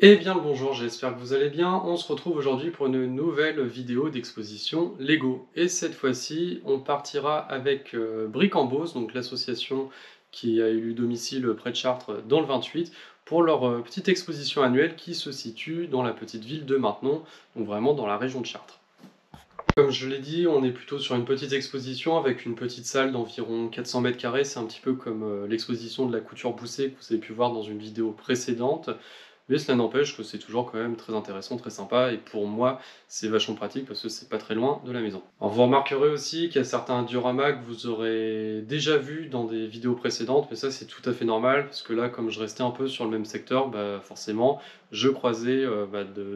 Eh bien le bonjour, j'espère que vous allez bien. On se retrouve aujourd'hui pour une nouvelle vidéo d'exposition Lego. Et cette fois-ci, on partira avec Brick en Beauce, donc l'association qui a eu domicile près de Chartres dans le 28, pour leur petite exposition annuelle qui se situe dans la petite ville de Maintenon, donc vraiment dans la région de Chartres. Comme je l'ai dit, on est plutôt sur une petite exposition avec une petite salle d'environ 400 mètres carrés. C'est un petit peu comme l'exposition de la couture Boussée que vous avez pu voir dans une vidéo précédente. Mais cela n'empêche que c'est toujours quand même très intéressant, très sympa, et pour moi, c'est vachement pratique parce que c'est pas très loin de la maison. Alors vous remarquerez aussi qu'il y a certains dioramas que vous aurez déjà vus dans des vidéos précédentes, mais ça c'est tout à fait normal, parce que là, comme je restais un peu sur le même secteur, forcément, je croisais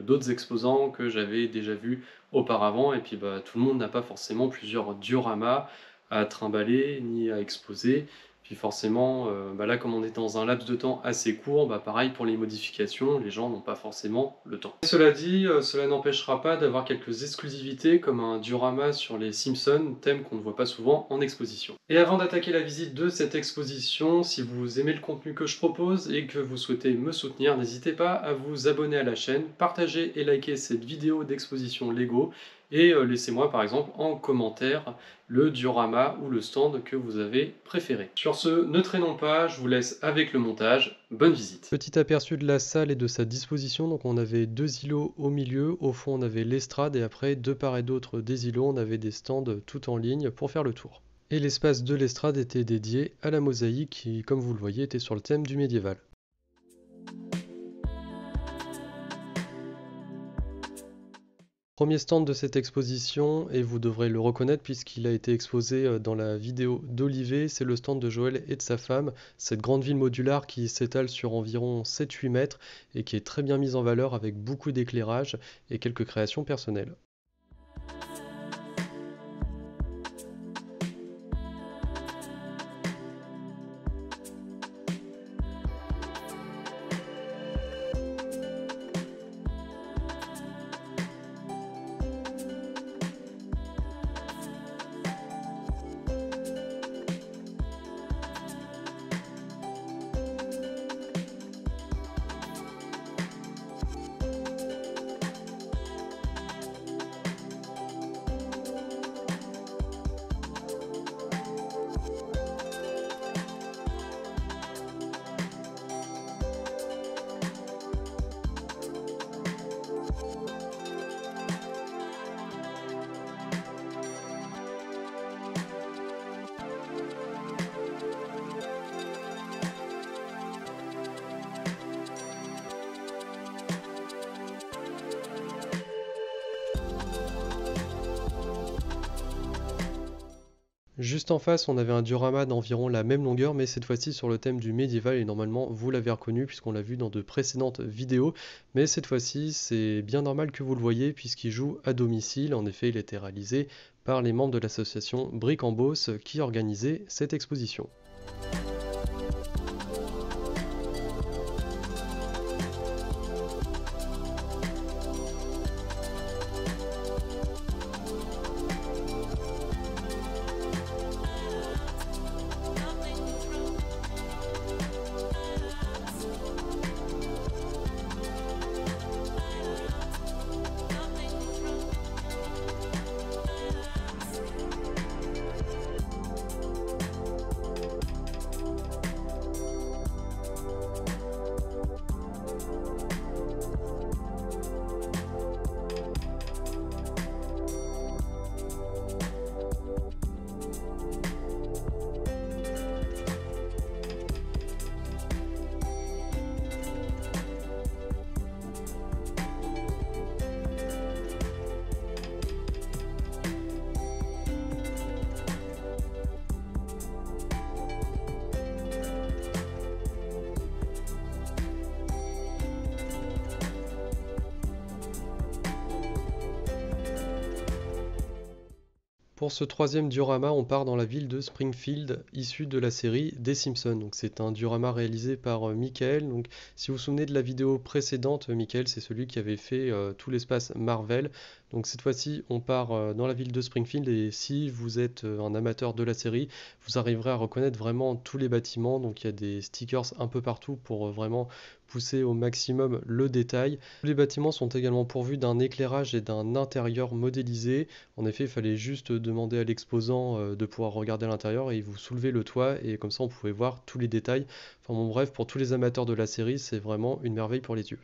d'autres exposants que j'avais déjà vus auparavant, et puis tout le monde n'a pas forcément plusieurs dioramas à trimballer ni à exposer. Puis forcément, là, comme on est dans un laps de temps assez court, pareil pour les modifications, les gens n'ont pas forcément le temps. Cela dit, cela n'empêchera pas d'avoir quelques exclusivités, comme un diorama sur les Simpsons, thème qu'on ne voit pas souvent en exposition. Et avant d'attaquer la visite de cette exposition, si vous aimez le contenu que je propose et que vous souhaitez me soutenir, n'hésitez pas à vous abonner à la chaîne, partager et liker cette vidéo d'exposition Lego, et laissez-moi par exemple en commentaire le diorama ou le stand que vous avez préféré. Sur ce, ne traînons pas, je vous laisse avec le montage. Bonne visite. Petit aperçu de la salle et de sa disposition. Donc on avait deux îlots au milieu, au fond on avait l'estrade et après de part et d'autre des îlots on avait des stands tout en ligne pour faire le tour. Et l'espace de l'estrade était dédié à la mosaïque qui, comme vous le voyez, était sur le thème du médiéval. Premier stand de cette exposition, et vous devrez le reconnaître puisqu'il a été exposé dans la vidéo d'Olivier, c'est le stand de Joël et de sa femme, cette grande ville modulaire qui s'étale sur environ 7-8 mètres et qui est très bien mise en valeur avec beaucoup d'éclairage et quelques créations personnelles. Juste en face, on avait un diorama d'environ la même longueur, mais cette fois-ci sur le thème du médiéval, et normalement vous l'avez reconnu puisqu'on l'a vu dans de précédentes vidéos, mais cette fois-ci c'est bien normal que vous le voyez puisqu'il joue à domicile. En effet, il était réalisé par les membres de l'association Brick en Beauce qui organisait cette exposition. Pour ce troisième diorama, on part dans la ville de Springfield, issue de la série des Simpsons. Donc c'est un diorama réalisé par Michael. Donc si vous vous souvenez de la vidéo précédente, Michael c'est celui qui avait fait tout l'espace Marvel. Donc cette fois-ci, on part dans la ville de Springfield et si vous êtes un amateur de la série, vous arriverez à reconnaître vraiment tous les bâtiments. Donc il y a des stickers un peu partout pour vraiment pousser au maximum le détail. Tous les bâtiments sont également pourvus d'un éclairage et d'un intérieur modélisé. En effet, il fallait juste demander à l'exposant de pouvoir regarder à l'intérieur et vous soulevez le toit et comme ça on pouvait voir tous les détails. Enfin bon bref, pour tous les amateurs de la série, c'est vraiment une merveille pour les yeux.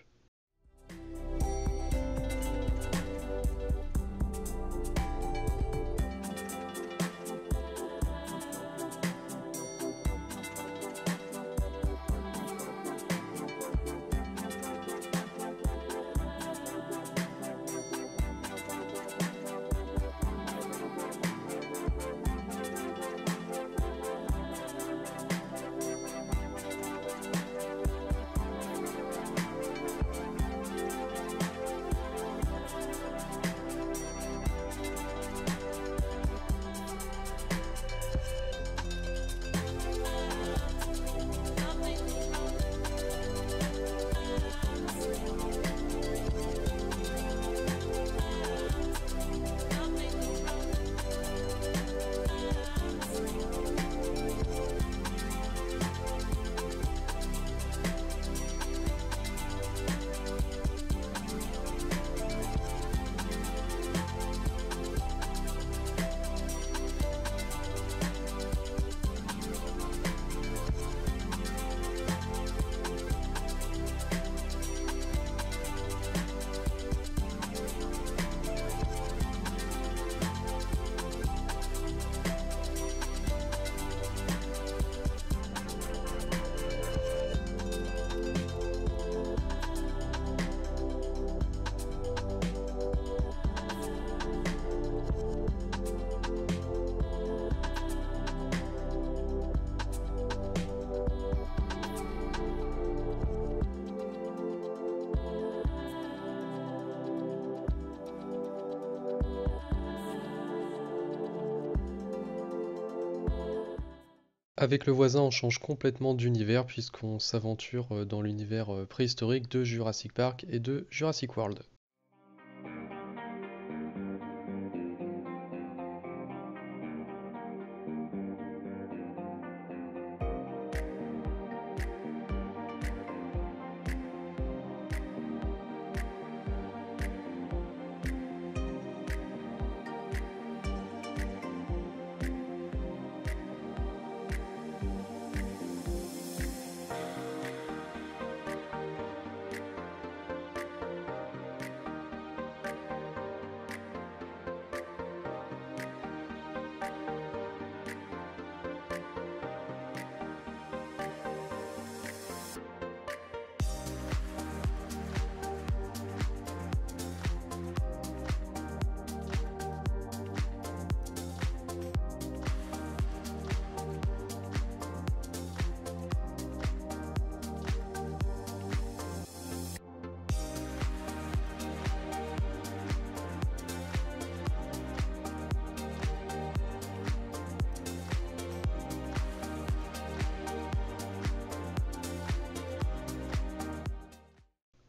Avec le voisin, on change complètement d'univers puisqu'on s'aventure dans l'univers préhistorique de Jurassic Park et de Jurassic World.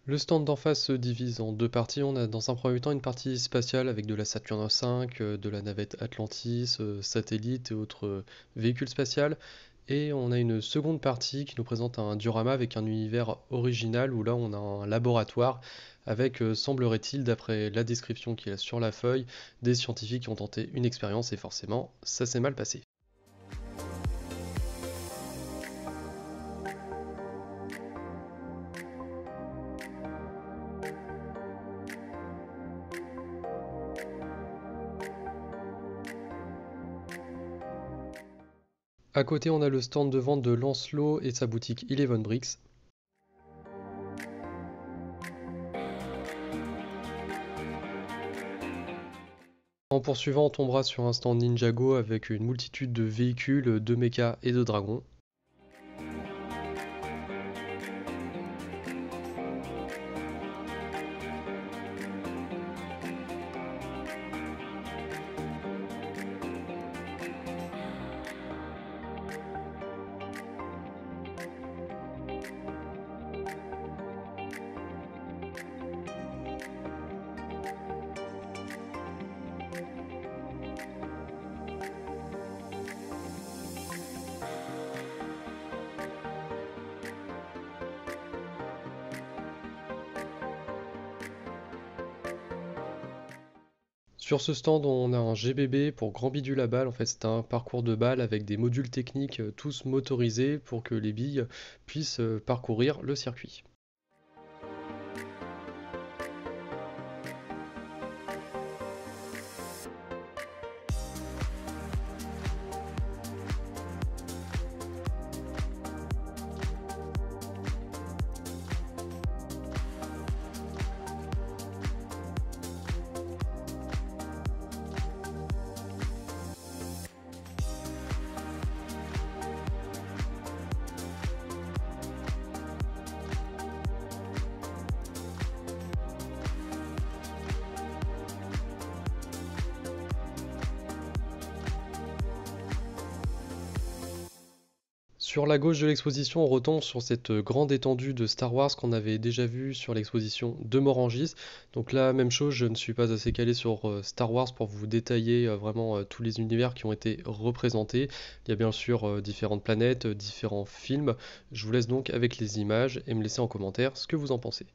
Le stand d'en face se divise en deux parties. On a dans un premier temps une partie spatiale avec de la Saturne V, de la navette Atlantis, satellites et autres véhicules spatials. Et on a une seconde partie qui nous présente un diorama avec un univers original où là on a un laboratoire avec, semblerait-il, d'après la description qu'il y a sur la feuille, des scientifiques qui ont tenté une expérience et forcément ça s'est mal passé. À côté, on a le stand de vente de Lancelot et sa boutique Eleven Bricks. En poursuivant, on tombera sur un stand Ninjago avec une multitude de véhicules, de mechas et de dragons. Sur ce stand, on a un GBB pour Grand Bidule à balle. En fait, c'est un parcours de balle avec des modules techniques tous motorisés pour que les billes puissent parcourir le circuit. Sur la gauche de l'exposition, on retombe sur cette grande étendue de Star Wars qu'on avait déjà vue sur l'exposition de Morangis. Donc là, même chose, je ne suis pas assez calé sur Star Wars pour vous détailler vraiment tous les univers qui ont été représentés. Il y a bien sûr différentes planètes, différents films. Je vous laisse donc avec les images et me laisser en commentaire ce que vous en pensez.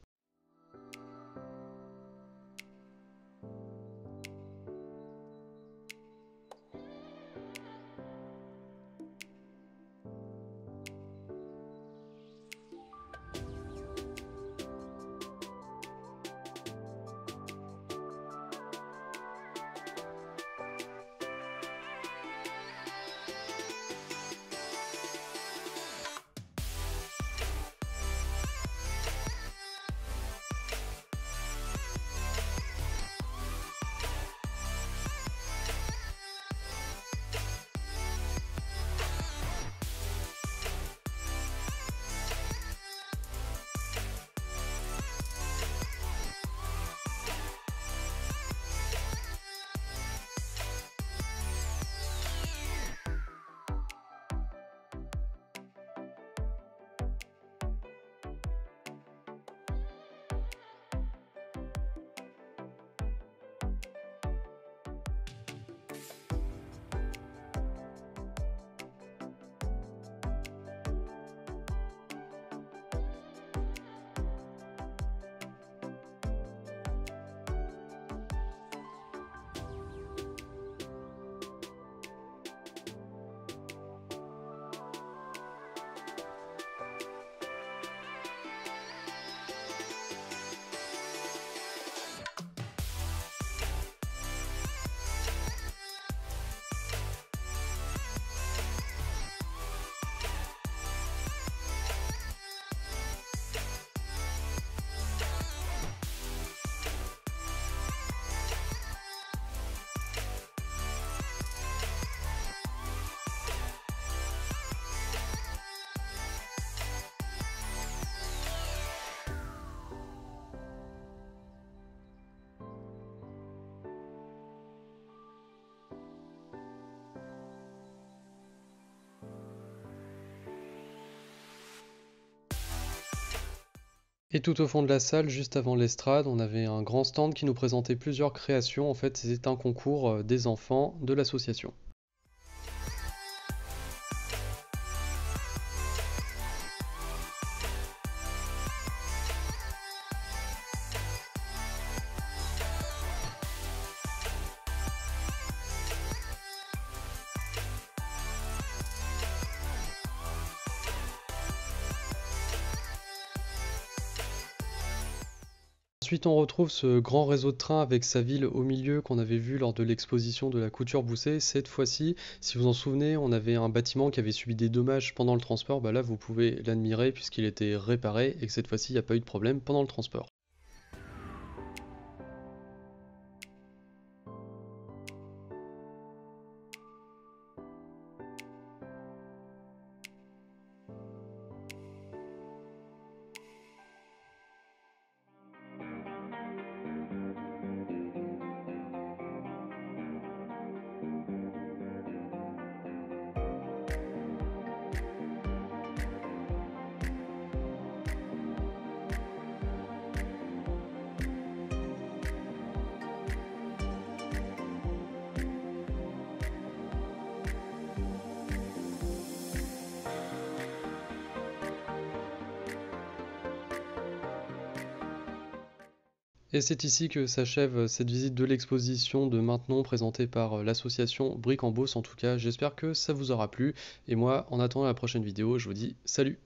Et tout au fond de la salle, juste avant l'estrade, on avait un grand stand qui nous présentait plusieurs créations. En fait, c'était un concours des enfants de l'association. Ensuite, on retrouve ce grand réseau de trains avec sa ville au milieu qu'on avait vu lors de l'exposition de la Couture Boussée. Cette fois-ci, si vous en souvenez, on avait un bâtiment qui avait subi des dommages pendant le transport. Bah là, vous pouvez l'admirer puisqu'il était réparé et que cette fois-ci, il n'y a pas eu de problème pendant le transport. Et c'est ici que s'achève cette visite de l'exposition de Maintenon présentée par l'association Brick en Beauce. En tout cas, j'espère que ça vous aura plu. Et moi, en attendant la prochaine vidéo, je vous dis salut!